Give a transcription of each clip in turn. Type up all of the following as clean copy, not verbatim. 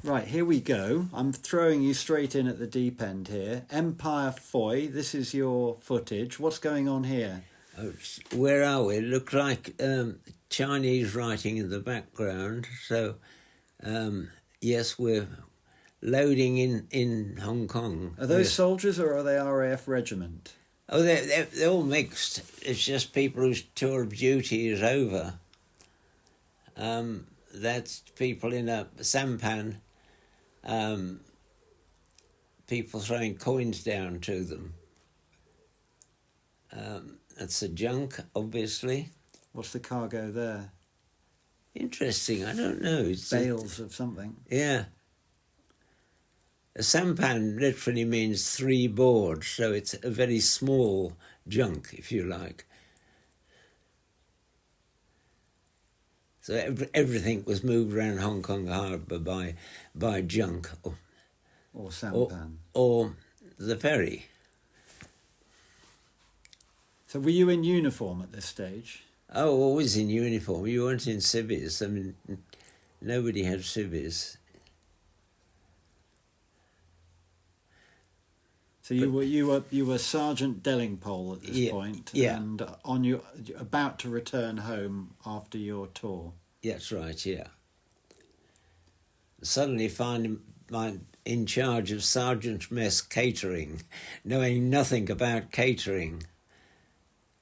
Right, here we go. I'm throwing you straight in at the deep end here. Empire Fowey, this is your footage. What's going on here? Where are we? It looks like Chinese writing in the background. So, yes, we're loading in Hong Kong. Are those soldiers or are they RAF regiment? Oh, they're all mixed. It's just people whose tour of duty is over. That's people in a sampan, people throwing coins down to them. That's a junk, obviously. What's the cargo there? Interesting, I don't know. It's bales of something. Yeah. A sampan literally means 3 boards, so it's a very small junk, if you like. So everything was moved around Hong Kong harbour by junk or sampan or the ferry. So were you in uniform at this stage? Oh, always in uniform. You weren't in civvies. I mean, nobody had civvies. So you were Sergeant Delingpole at this point, yeah. And about to return home after your tour. That's right, yeah. Suddenly find I'm in charge of Sergeant's Mess catering, knowing nothing about catering.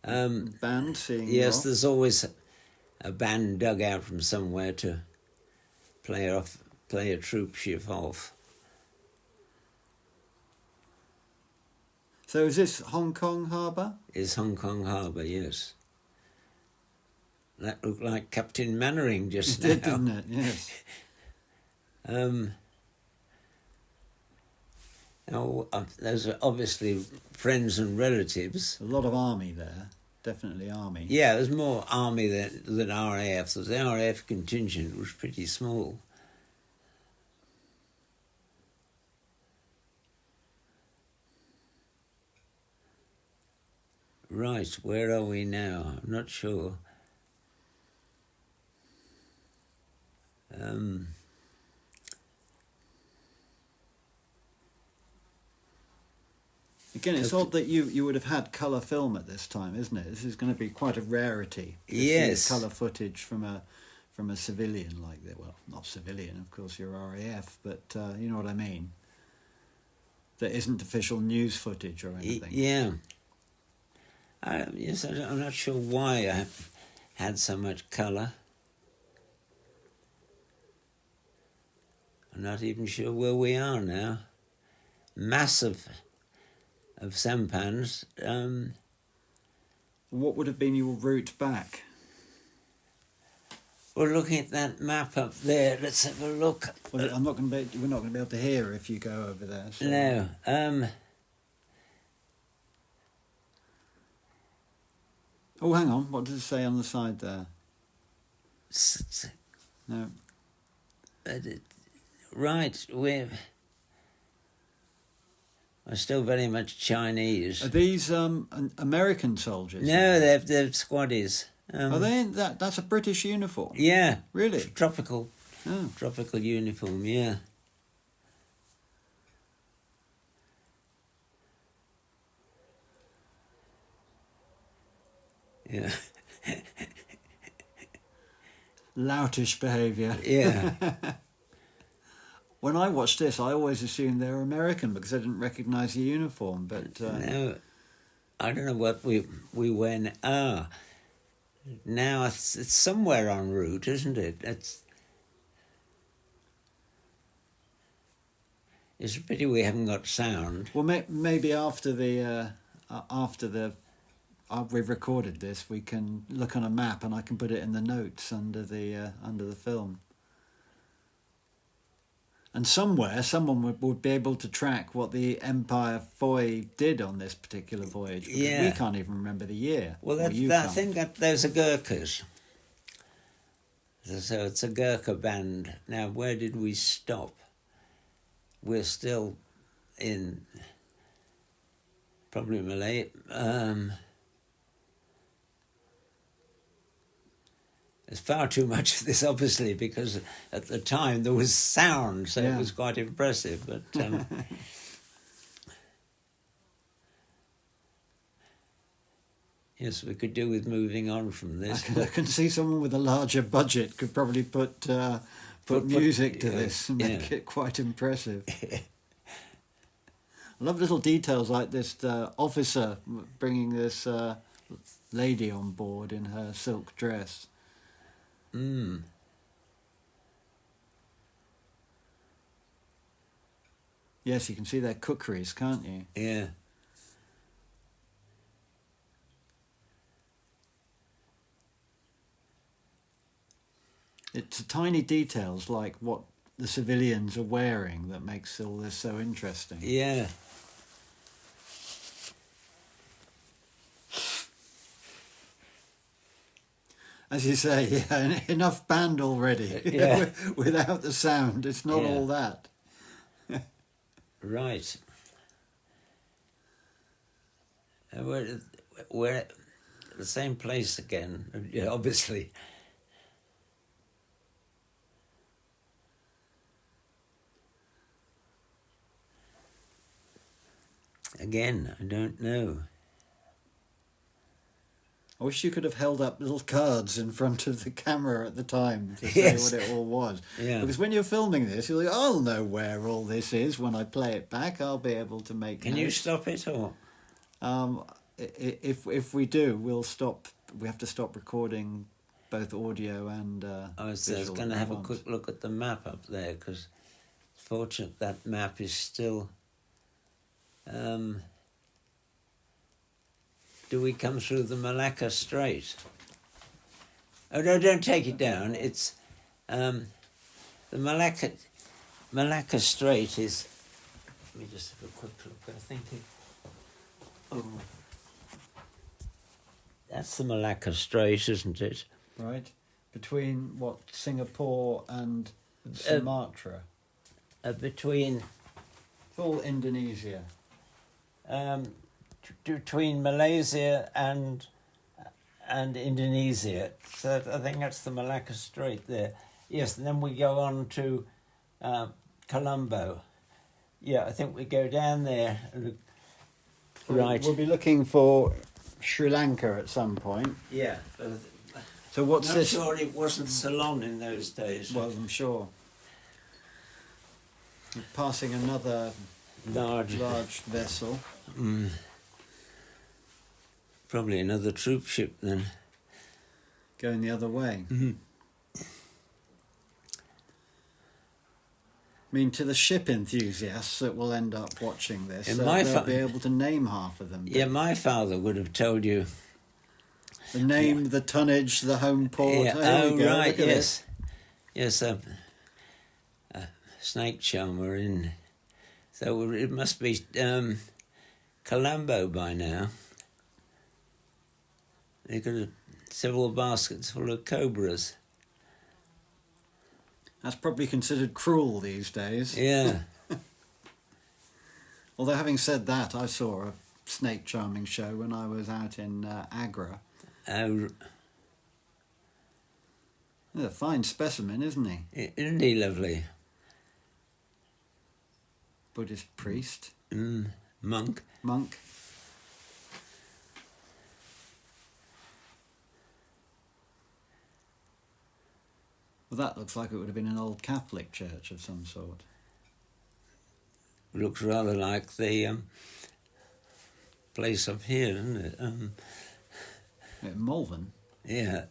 Band seeing. Yes, off. There's always a band dug out from somewhere to play a troop shift off. So is this Hong Kong harbour? It's Hong Kong harbour, yes. That looked like Captain Mannering just now. It did, didn't it? Yes. Those are obviously friends and relatives. A lot of army there, definitely army. Yeah, there's more army than RAF. The RAF contingent was pretty small. Right, where are we now? I'm not sure. Again, it's odd that you would have had colour film at this time, isn't it? This is going to be quite a rarity. Yes. Colour footage from a civilian like that. Well, not civilian, of course, you're RAF, but you know what I mean. That isn't official news footage or anything. Yeah. Yes, I'm not sure why I had so much colour. I'm not even sure where we are now. Massive of sampans. What would have been your route back? We're looking at that map up there. Let's have a look. Well, we're not going to be able to hear if you go over there. So. No. Oh, hang on. What does it say on the side there? No. Right, we're still very much Chinese. Are these American soldiers? No, they're squaddies. Are they in that? That's a British uniform. Yeah. Really? Tropical. Oh. Tropical uniform, yeah. Yeah. Loutish behaviour. Yeah. When I watched this, I always assumed they were American because I didn't recognise the uniform. But no, I don't know what we went. Now it's somewhere en route, isn't it? It's a pity we haven't got sound. Well, maybe after we've recorded this, we can look on a map and I can put it in the notes under the film. And somewhere, someone would be able to track what the Empire Fowey did on this particular voyage. Yeah. We can't even remember the year. Well, I think that those are Gurkhas. So it's a Gurkha band. Now, where did we stop? We're still in probably Malay. There's far too much of this, obviously, because at the time there was sound, so it was quite impressive. But yes, we could do with moving on from this. I can see someone with a larger budget could probably put music to this and make it quite impressive. I love little details like this officer bringing this lady on board in her silk dress. Yes, you can see their cookeries, can't you? Yeah. It's tiny details like what the civilians are wearing that makes all this so interesting. Yeah. As you say, enough band already. Yeah. Without the sound, it's not all that. Right. We're at the same place again, obviously. Again, I don't know. I wish you could have held up little cards in front of the camera at the time to say what it all was. Yeah. Because when you're filming this, you're like, I'll know where all this is. When I play it back, I'll be able to make Can you stop it, or? If we do, we'll stop. We have to stop recording both audio and I was going to have a quick look at the map up there, because it's fortunate that map is still... do we come through the Malacca Strait? Oh, no, don't take it down. It's... the Malacca Strait is... Let me just have a quick look. I think it... Oh... That's the Malacca Strait, isn't it? Right. Between, what, Singapore and Sumatra? Between... It's all Indonesia. Between Malaysia and Indonesia. So I think that's the Malacca Strait there. Yes, and then we go on to Colombo. Yeah, I think we go down there. Right. We'll be looking for Sri Lanka at some point. Yeah. So what's I'm this? sure it wasn't Ceylon in those days. Well, I'm sure. We're passing another large vessel. Probably another troop ship then. Going the other way. Mm-hmm. I mean, to the ship enthusiasts that will end up watching this, And they'll be able to name half of them. Yeah, my father would have told you. The name, the tonnage, the home port. Yeah. Oh, right, yes. Yes, a snake charmer in... So it must be Colombo by now. They've got several baskets full of cobras. That's probably considered cruel these days. Yeah. Although having said that, I saw a snake charming show when I was out in Agra. Oh. He's a fine specimen, isn't he? Isn't he lovely? Buddhist priest. Monk. Monk. Well, that looks like it would have been an old Catholic church of some sort. Looks rather like the place up here, doesn't it? Malvern? Yeah.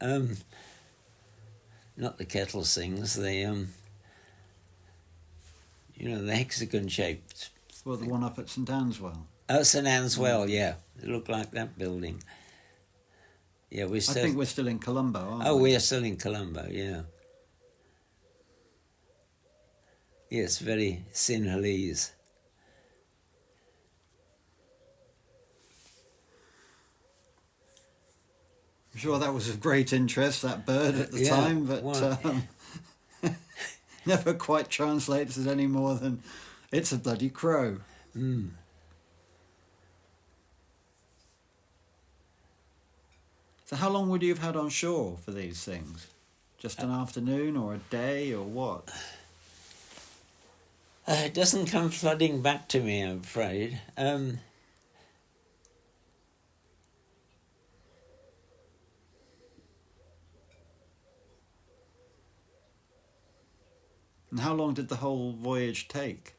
Not the kettle sings, the the hexagon-shaped... Well, the one up at St Answell. Oh, St Answell, yeah. It looked like that building. Yeah, we're still... I think we're still in Colombo, aren't we? Oh, we are still in Colombo, yeah. Yes, very Sinhalese. I'm sure that was of great interest, that bird at the time, but never quite translates as any more than it's a bloody crow. So how long would you have had on shore for these things? Just an afternoon or a day or what? It doesn't come flooding back to me, I'm afraid. And how long did the whole voyage take?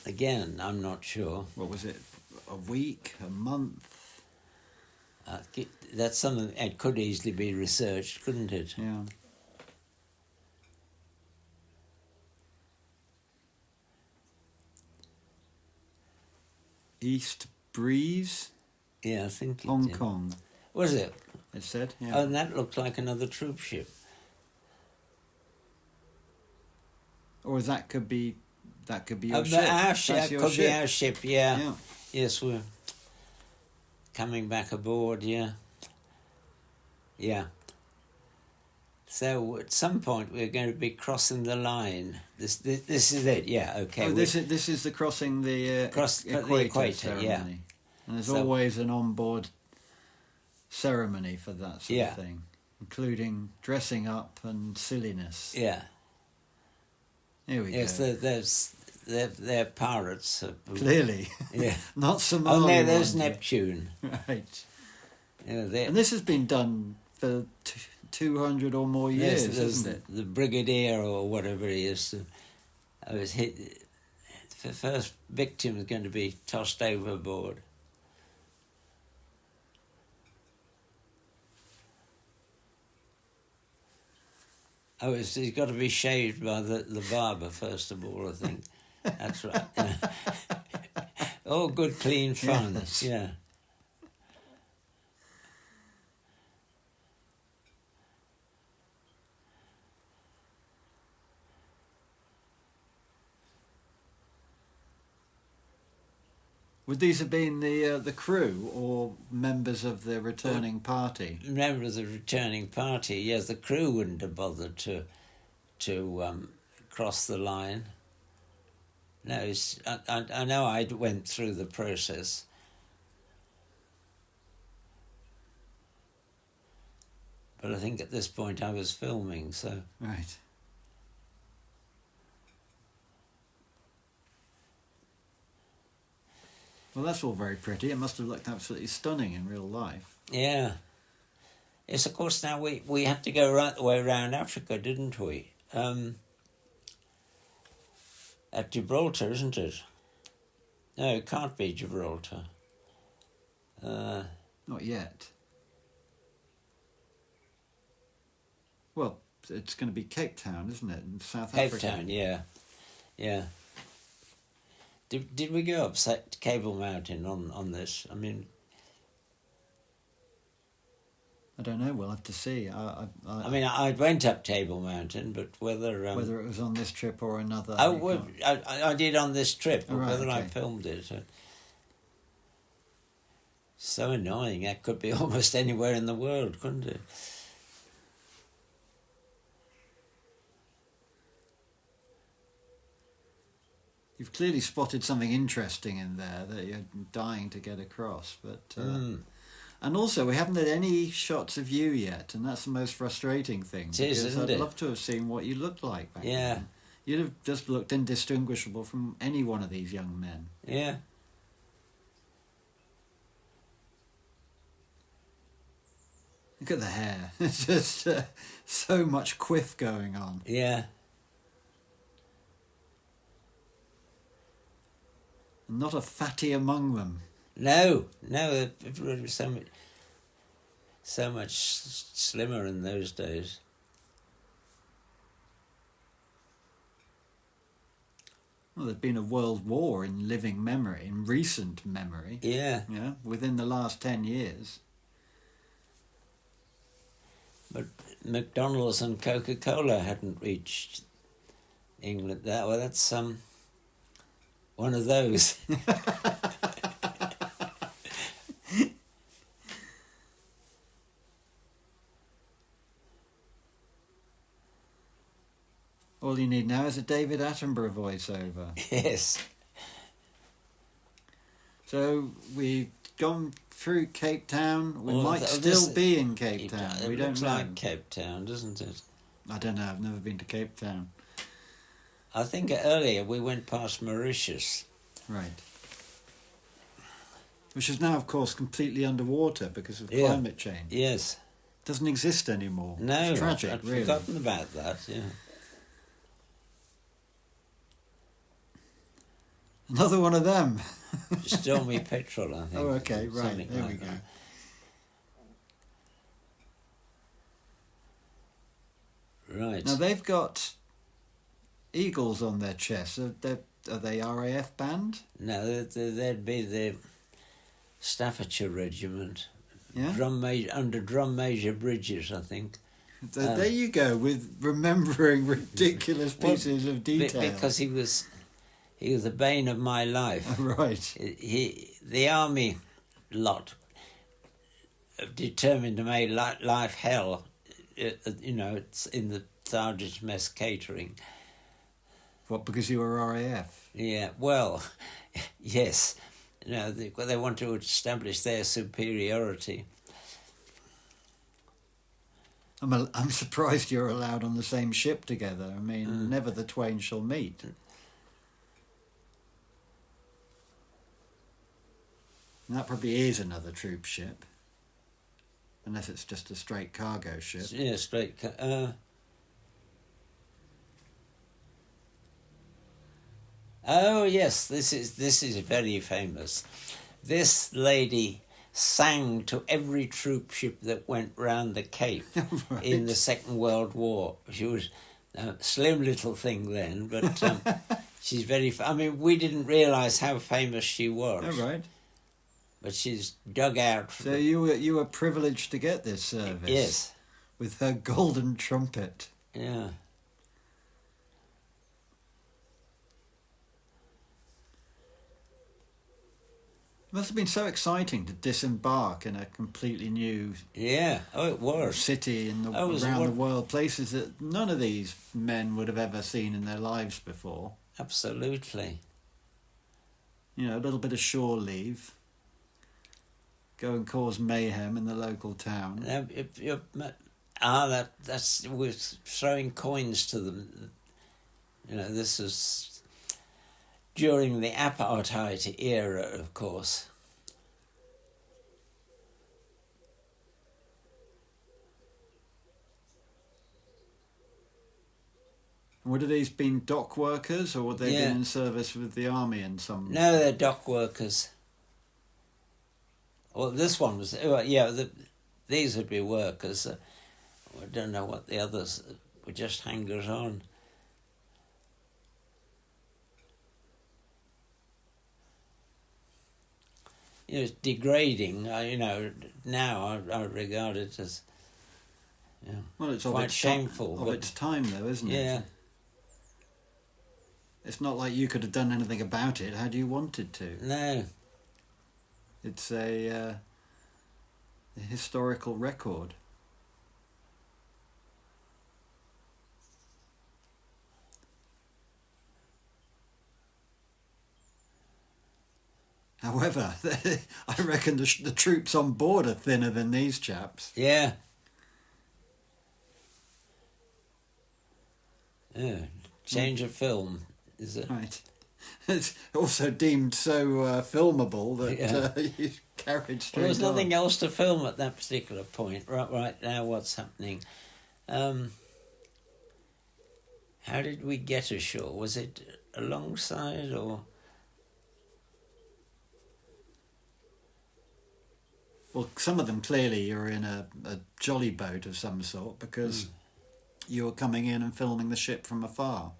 Again, I'm not sure. What was it? A week? A month? That's something that could easily be researched, couldn't it? Yeah. East Breeze? Yeah, I think it Hong did. Kong. Was it? It said, yeah. Oh, and that looked like another troop ship. Or that could be your But ship. our ship That's your could ship. be our ship, yeah. Yeah. Yes, we're coming back aboard, yeah. Yeah. So at some point we're going to be crossing the line. This is it, yeah, okay. Oh, this is the crossing the equator ceremony. Yeah. And there's So- always an on-board ceremony for that sort Yeah. of thing, including dressing up and silliness. Yeah. Here we Yes, go. they're pirates. Clearly. Yeah. Not Somali. Oh, no, there's ones. Neptune. Right. Yeah, And this has been done for 200 or more years, isn't it? The brigadier or whatever he is. I was hit. The first victim is going to be tossed overboard. He's got to be shaved by the barber first of all, I think. That's right. Yeah. All good, clean fun. Yes. Yeah. Would these have been the crew or members of the returning party? Members of the returning party, yes, the crew wouldn't have bothered to cross the line. No, I know I went through the process. But I think at this point I was filming, so... Right. Well, that's all very pretty. It must have looked absolutely stunning in real life. Yeah. Yes, of course, now we had to go right the way around Africa, didn't we? At Gibraltar, isn't it? No, it can't be Gibraltar. Not yet. Well, it's going to be Cape Town, isn't it, in South Africa? Cape Town, yeah. Yeah. Did we go up Cable Mountain on this? I mean... I don't know. We'll have to see. I went up Table Mountain, but whether whether it was on this trip or another. I did on this trip, but Oh, right, whether I okay. filmed it. So annoying. That could be almost anywhere in the world, couldn't it? You've clearly spotted something interesting in there that you're dying to get across, but. And also, we haven't had any shots of you yet, and that's the most frustrating thing. It is, because isn't I'd it? love to have seen what you looked like back Yeah. then. You'd have just looked indistinguishable from any one of these young men. Yeah. Look at the hair. It's just so much quiff going on. Yeah. Not a fatty among them. No, everybody was so much slimmer in those days. Well, there's been a world war in living memory, in recent memory. Yeah. Yeah, within the last 10 years. But McDonald's and Coca-Cola hadn't reached England. That's one of those. All you need now is a David Attenborough voiceover. Yes. So we've gone through Cape Town. We Well, might this- still be in Cape Town. We It don't looks know. like Cape Town, doesn't it? I don't know. I've never been to Cape Town. I think earlier we went past Mauritius. Right. Which is now, of course, completely underwater because of climate change. Yes. Doesn't exist anymore. No, it's tragic, I'd really. forgotten about that, yeah. Another one of them. Stormy Petrel, I think. Oh, okay, right. Something There like we go. That. Right. Now, they've got eagles on their chests. Are they RAF band? No, they'd be the Staffordshire Regiment. Yeah? Under Drum Major Bridges, I think. So there you go, with remembering ridiculous pieces of detail. Because he was the bane of my life. Right. The army lot determined to make life hell. It's in the sergeant's mess catering. What, because you were RAF? Yeah, well, yes. They want to establish their superiority. I'm surprised you're allowed on the same ship together. I mean, never the twain shall meet. And that probably is another troop ship. Unless it's just a straight cargo ship. Yeah, straight. Oh yes, this is very famous. This lady sang to every troop ship that went round the Cape Right. in the Second World War. She was a slim little thing then, but she's very. I mean, we didn't realise how famous she was. Oh, right. But she's dug out. So you were privileged to get this service. Yes. With her golden trumpet. Yeah. It must have been so exciting to disembark in a completely new Yeah. Oh, it was. city around the world, places that none of these men would have ever seen in their lives before. Absolutely. A little bit of shore leave. Go and cause mayhem in the local town. That's we're throwing coins to them. This is during the apartheid era, of course. Would have these been dock workers, or would they Yeah. been in service with the army in some? No, they're dock workers. Well, this one was. These would be workers. I don't know what the others were. Just hangers on. It's degrading. Now I regard it as. Well, it's quite shameful. Of its time, though, isn't it? Yeah. It's not like you could have done anything about it had you wanted to. No. It's a historical record. However, I reckon the troops on board are thinner than these chaps. Yeah. Yeah. Change of film, is it? Right. It's also deemed so filmable that you carried straight There was nothing on. else to film at that particular point. Right now, what's happening? How did we get ashore? Was it alongside or? Well, some of them clearly you're in a jolly boat of some sort because you were coming in and filming the ship from afar.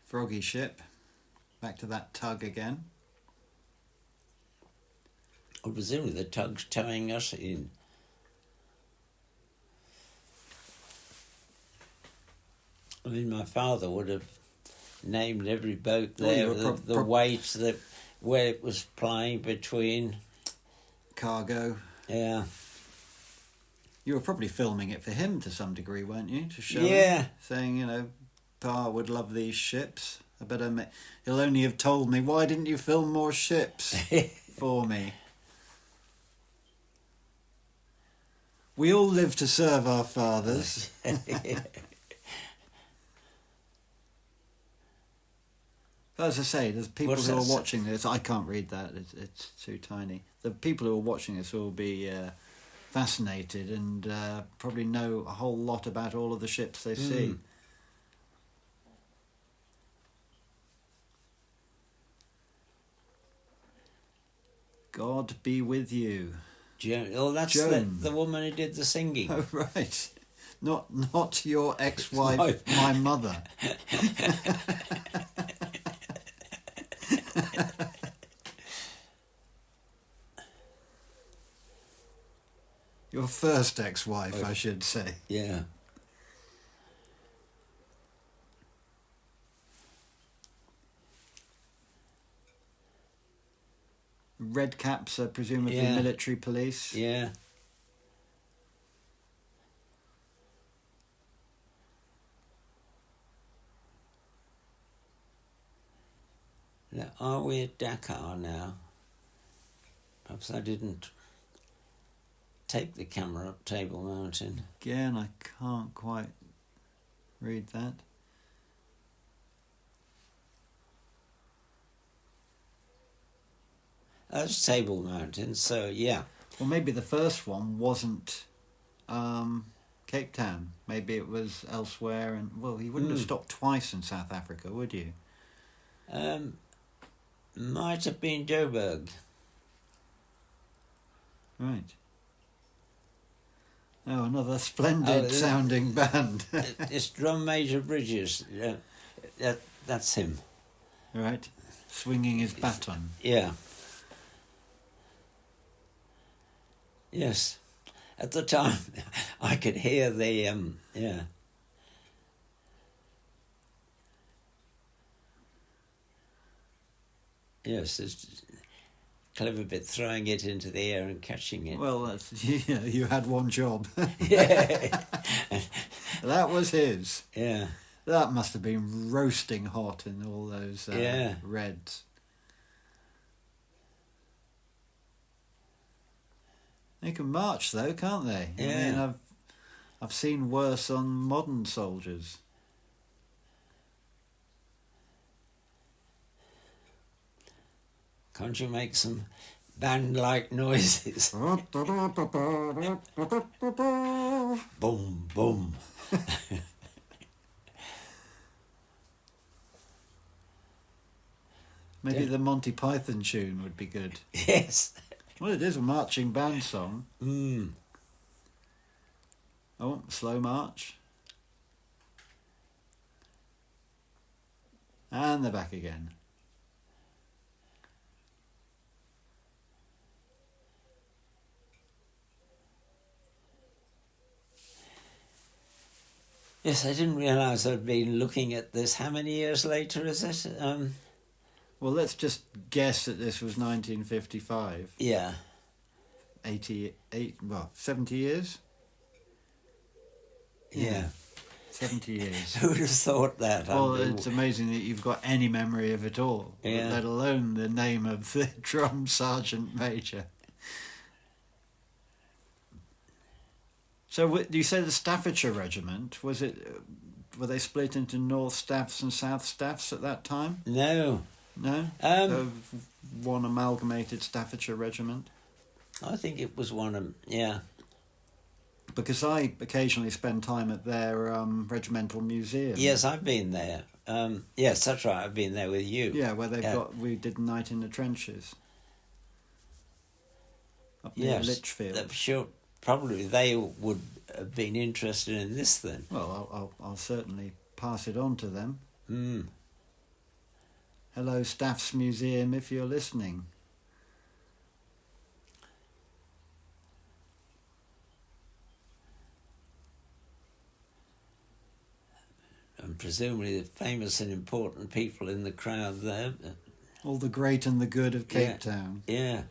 Froggy ship. Back to that tug again. Or presumably the tug's towing us in. I mean, my father would have named every boat there, the weight, where it was plying between. Cargo. Yeah. You were probably filming it for him to some degree, weren't you? To show Yeah. him, saying, Pa would love these ships. I bet he'll only have told me, why didn't you film more ships for me? We all live to serve our fathers. But as I say, there's people who are watching this. I can't read that. It's too tiny. The people who are watching this will be fascinated and probably know a whole lot about all of the ships they see. God be with you. Oh, that's the woman who did the singing. Oh, right. Not your ex-wife, my mother. Your first ex-wife, I should say. Yeah. Red caps are presumably military police. Yeah. Now, are we at Dakar now? Perhaps I didn't take the camera up Table Mountain. Again, I can't quite read that. That's Table Mountain, so yeah. Well, maybe the first one wasn't Cape Town. Maybe it was elsewhere. And well, you wouldn't have stopped twice in South Africa, would you? Might have been Joburg. Right. Oh, another splendid sounding band. It's Drum Major Bridges. That's him. Right. Swinging his baton. Yeah. Yes. At the time, I could hear the, Yes, it's clever bit throwing it into the air and catching it. Well, you had one job. Yeah. That was his. Yeah. That must have been roasting hot in all those reds. They can march though, can't they? Yeah. I mean, I've seen worse on modern soldiers. Can't you make some band-like noises? Boom, boom. Maybe the Monty Python tune would be good. Yes. Well, it is a marching band song. Oh, slow march. And they're back again. Yes, I didn't realise I'd been looking at this. How many years later is it? Well, let's just guess that this was 1955. Yeah. 70 years? Yeah. 70 years. Who would have thought that? Well, it's amazing that you've got any memory of it all, let alone the name of the drum sergeant major. So, you say the Staffordshire Regiment, were they split into North Staffs and South Staffs at that time? No. No? One amalgamated Staffordshire Regiment? I think it was one of them, yeah. Because I occasionally spend time at their regimental museum. Yes, I've been there. Yes, that's right, I've been there with you. Yeah, where we did Night in the Trenches. Up near Lichfield. I'm sure probably they would have been interested in this then. Well, I'll certainly pass it on to them. Hello, Staff's Museum, if you're listening. And presumably the famous and important people in the crowd there. All the great and the good of Cape Town. Yeah.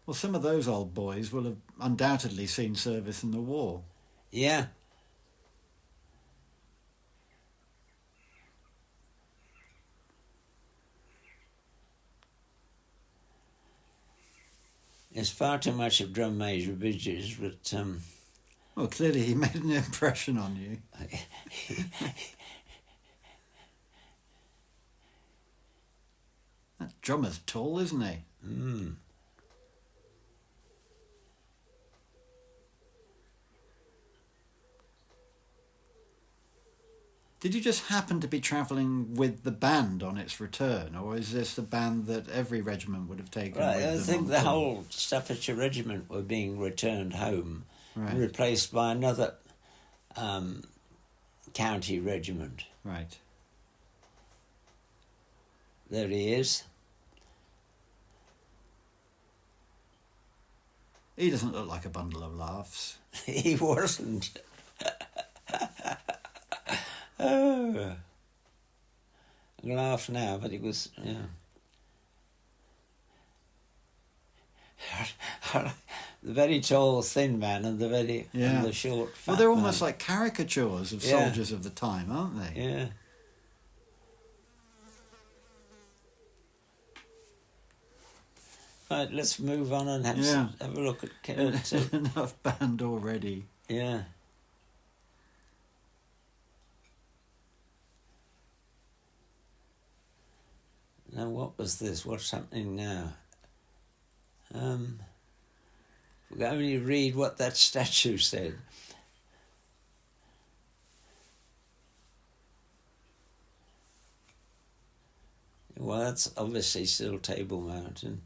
Well, some of those old boys will have undoubtedly seen service in the war. Yeah. There's far too much of drum major Bridges, but... Well, clearly he made an impression on you. That drummer's tall, isn't he? Mm. Did you just happen to be travelling with the band on its return, or is this the band that every regiment would have taken Right, with I them think on the tour? whole Staffordshire Regiment were being returned home, Right. replaced by another county regiment. Right. There he is. He doesn't look like a bundle of laughs. He wasn't. Oh. I laugh now, but it was, yeah. The very tall, thin man and and the short, fat Well, they're almost man. like caricatures of Yeah. soldiers of the time, aren't they? Yeah. Right, let's move on and have a look at Enough band already. yeah. Now, what was this? What's happening now? We can only read what that statue said. Well, that's obviously still Table Mountain.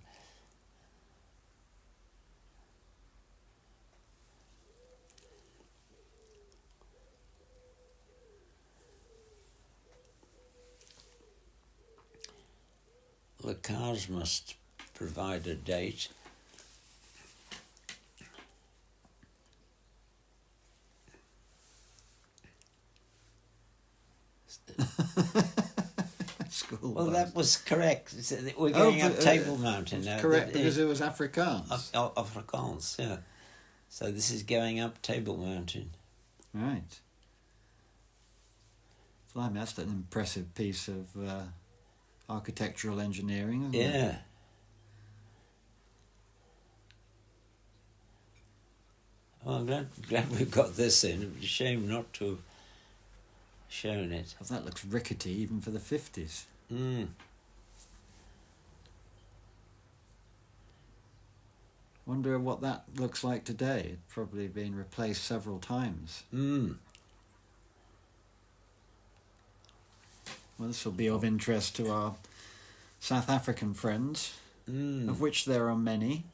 The cars must provide a date. School Well, bus. that was correct. We're going up Table Mountain now. Correct, because it was Afrikaans. Afrikaans, yeah. So this is going up Table Mountain. Right. Blimey, that's an impressive piece of architectural engineering, isn't it? Yeah. Well, I'm glad we've got this in. It was a shame not to have shown it. Well, that looks rickety even for the 50s. Mm. Wonder what that looks like today. It's probably been replaced several times. Mm. Well, this will be of interest to our South African friends, Mm. of which there are many.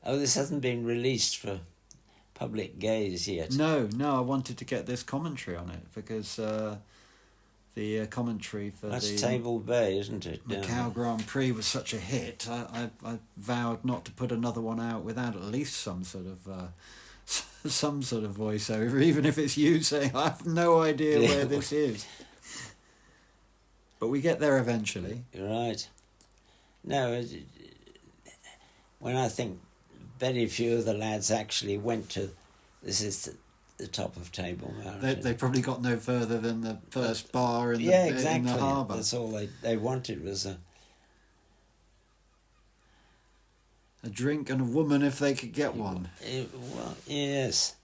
Oh, this hasn't been released for public gaze yet. No, I wanted to get this commentary on it because the commentary for That's the Table Bay, isn't it? Macau Grand Prix was such a hit. I vowed not to put another one out without at least some sort of voiceover, even if it's you saying I have no idea where this is. But we get there eventually. You're right. No, when I think very few of the lads actually went to, this is the top of Table Mountain. They probably got no further than the first bar in exactly. in the harbour. That's all they wanted was a drink and a woman if they could get one. Well, yes.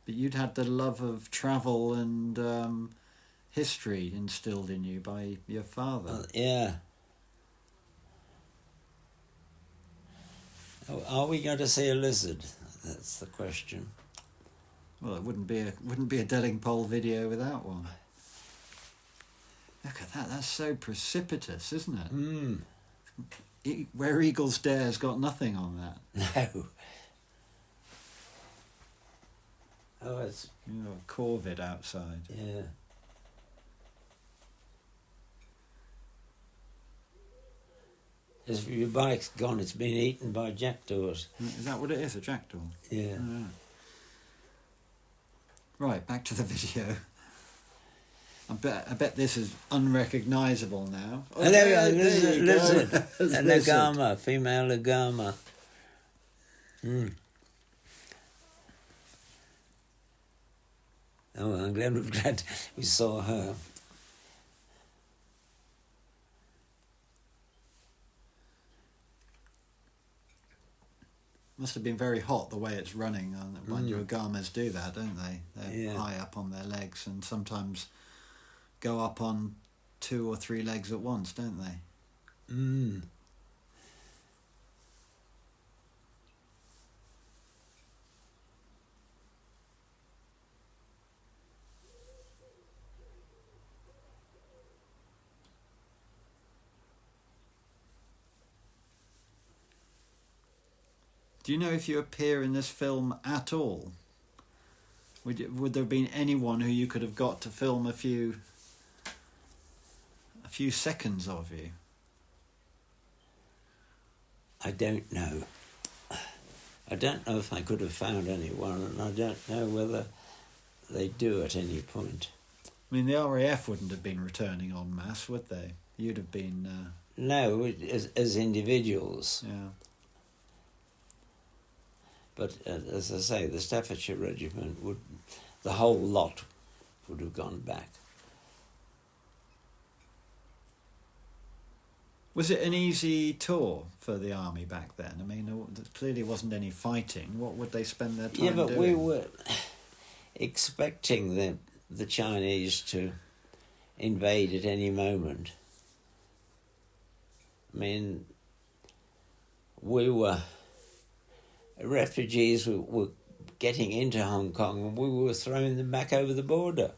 But you'd had the love of travel and history instilled in you by your father. Yeah. Are we going to see a lizard? That's the question. Well, it wouldn't be a Delingpole video without one. Look at that. That's so precipitous, isn't it? Mm. Where Eagles Dare's got nothing on that. No. Oh, it's... You know, a corvid outside. Yeah. If your bike's gone, it's been eaten by jackdaws. Is that what it is, a jackdaw? Yeah. Oh, right, back to the video. I bet this is unrecognisable now. Oh, there we are. Lizard. Lizard. An agama, female agama. Oh, I'm glad we saw her. Must have been very hot the way it's running. When your agamas do that, don't they? They're high up on their legs and sometimes go up on 2 or 3 legs at once, don't they? Do you know if you appear in this film at all? Would there have been anyone who you could have got to film a few seconds of you? I don't know. I don't know if I could have found anyone, and I don't know whether they do at any point. I mean, the RAF wouldn't have been returning en masse, would they? You'd have been... No, as individuals. Yeah. But as I say, the Staffordshire Regiment the whole lot would have gone back. Was it an easy tour for the army back then? I mean, there clearly wasn't any fighting. What would they spend their time doing? Yeah, but we were expecting the Chinese to invade at any moment. I mean, we were... refugees were getting into Hong Kong and we were throwing them back over the border.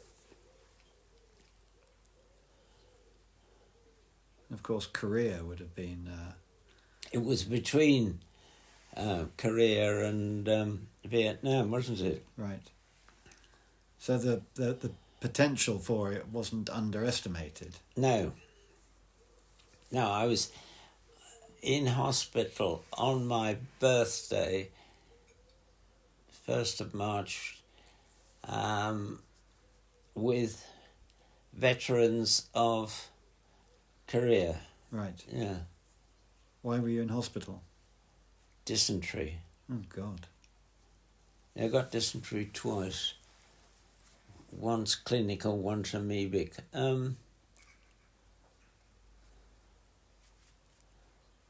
Of course, Korea would have been... It was between Korea and Vietnam, wasn't it? Right. So the potential for it wasn't underestimated? No. No, I was in hospital on my birthday, 1st of March, with veterans of Korea. Right. Yeah. Why were you in hospital? Dysentery. Oh, God. I got dysentery twice. Once clinical, once amoebic.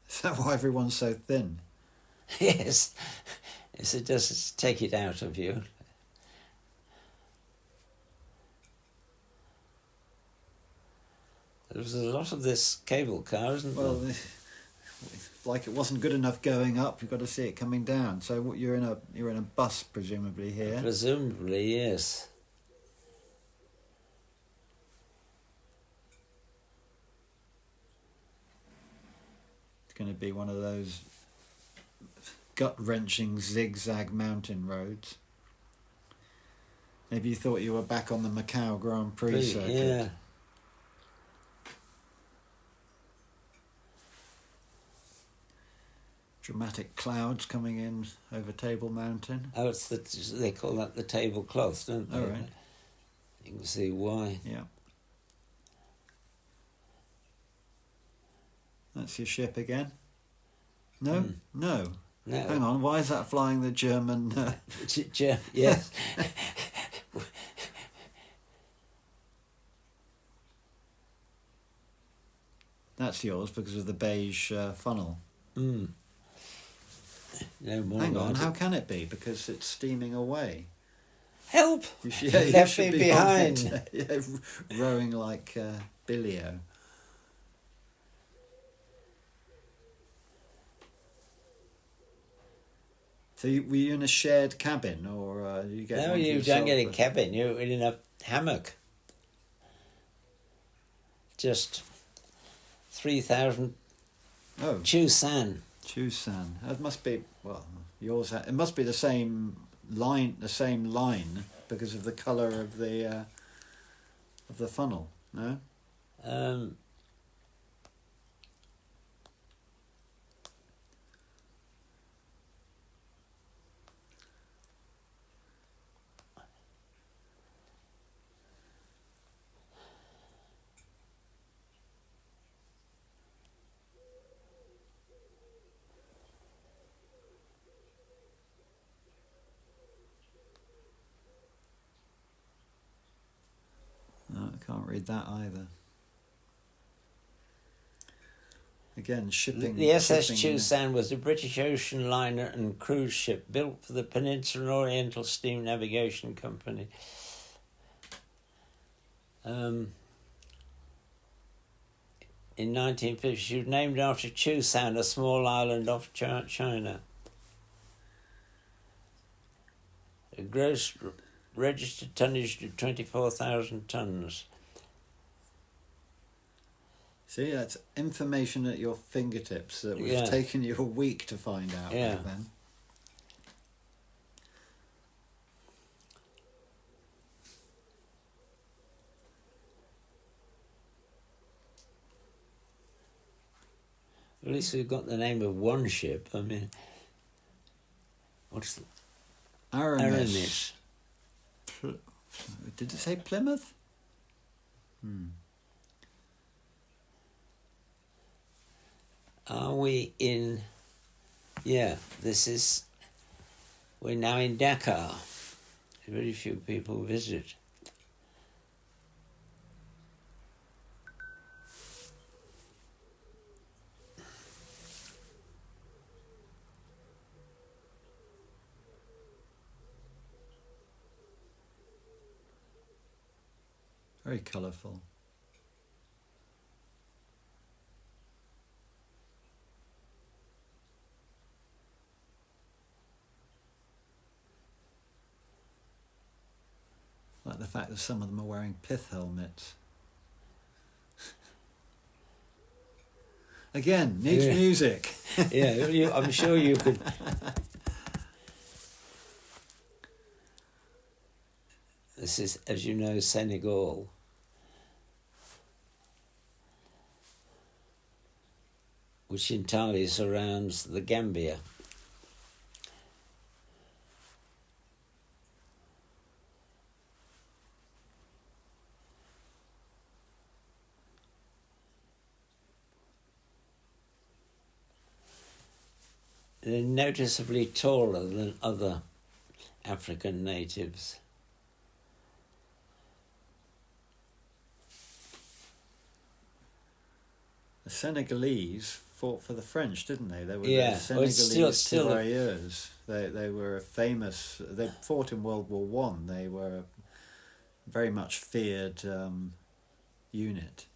Is that why everyone's so thin? Yes. Yes, it does take it out of you. There was a lot of this cable car, isn't there? Well, like it wasn't good enough going up, you've got to see it coming down. So you're in a bus, presumably, here? Presumably, yes. It's going to be one of those gut-wrenching zigzag mountain roads. Maybe you thought you were back on the Macau Grand Prix circuit. Yeah. Dramatic clouds coming in over Table Mountain. Oh, they call that the tablecloth, don't they? Oh, right. You can see why. Yeah. That's your ship again? No? No. No. Hang on, why is that flying the German... Yes. That's yours because of the beige funnel. No more. Hang on, how can it be? Because it's steaming away. Help! You Left should me be on behind. it. Yeah, rowing like Billio. So were you in a shared cabin, or you get? No, one for you yourself, don't get a or- cabin. You're in a hammock. Just 3,000 Oh, Chusan. Chusan. That must be yours. It must be the same line, because of the colour of the funnel. No. read that either. Again, shipping. The SS shipping, Chusan was a British ocean liner and cruise ship built for the Peninsula Oriental Steam Navigation Company. In 1950, she was named after Chusan, a small island off China. A gross registered tonnage of 24,000 tonnes. See, that's information at your fingertips that would have taken you a week to find out back then. At least we've got the name of one ship. I mean, what's the... Aramis. Did it say Plymouth? Are we in... Yeah, we're now in Dakar. Very few people visit. Very colourful. Like the fact that some of them are wearing pith helmets. Again, needs music. Yeah, I'm sure you could... This is, as you know, Senegal. Which entirely surrounds the Gambia. They're noticeably taller than other African natives. The Senegalese fought for the French, didn't they? They were the Senegalese tirailleurs. They were famous. They fought in World War One. They were a very much feared unit.